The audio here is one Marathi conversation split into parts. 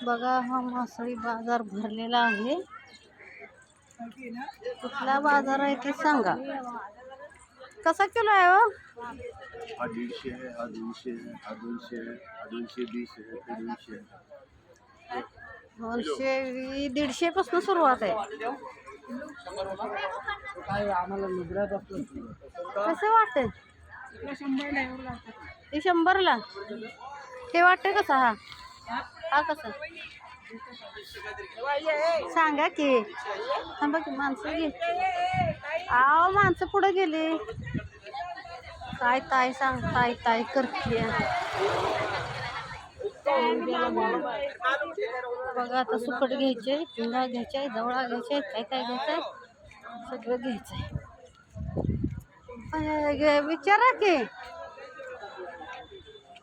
बघा हा मासळी बाजार भरलेला आहे. कुठला बाजार आहे ते सांगा. कसा किलो आहे हो? हा 150 आहे, हा 200 आहे, हा 200 आहे, हा 220 आहे, ते 200 आहे. 200 150 पासून सुरुवात आहे. कसं वाटतंय? ते 100ला. हे वाटतंय कसा हा? हा कसा सांगा की. थांबा की माणसं घे. आव माणसं पुढे गेली. काय ताई सांग ताई ताई करते. बघा आता सुकट घ्यायचे, झिंगा घ्यायचे, जवळा घ्यायचे, काय काय घ्यायचंय सगळं घ्यायचंय. विचारा की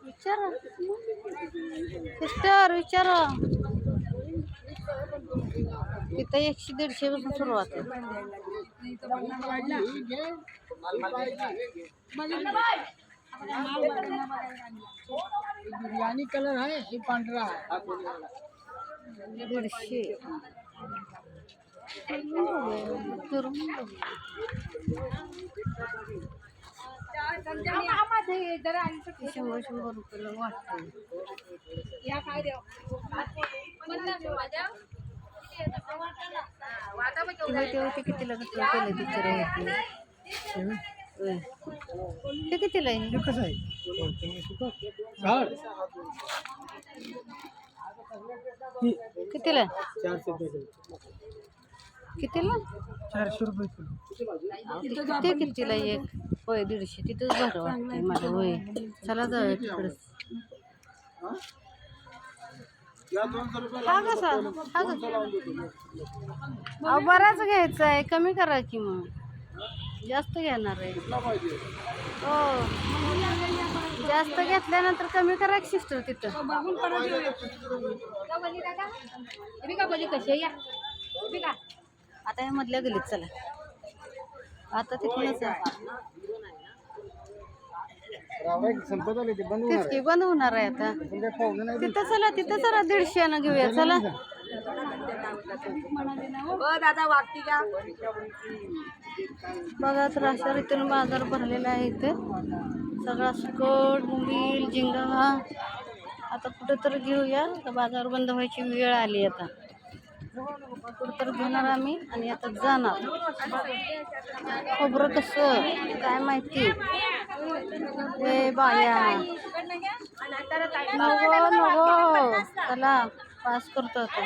विचारा सिस्टर विचारा. इथं 100-150 पासून सुरुवात आहे. बिर्याणी कलर आहे हे पांढरा 150. ₹100 रुपयाला वाटतं. ते कितीला केलं पिक्चर ते कितीला आहे? कसं आहे कितीला 400 रुपये कितीला 400 रुपये किलो. ते कितीला एक? होय 150. तिथंच बरं वाटतंय मला. होय चला जाऊया तिकडं. हा कसा हा कसा बराच घ्यायचा आहे. कमी करा की मग. जास्त घेणार आहे हो. जास्त घेतल्यानंतर कमी करा की सिस्टर तिथं. आता ह्या मधल्या गलीत चला. आता तिथूनच संपत आले ते बंद तेच की बंद होणार आहे आता. तिथं चला 150 घेऊया चला. दादा वागती का? बघा तर अशा रीतीने बाजार भरलेला आहे इथे. सगळा सुकट बोंबील झिंगा. आता कुठं तर घेऊया. बाजार बंद व्हायची वेळ आली आता. कुठं तर घेणार आम्ही आणि आता जाणार. खोबरं कसं काय माहिती. ए बाया नको नको चला पास करतो आता.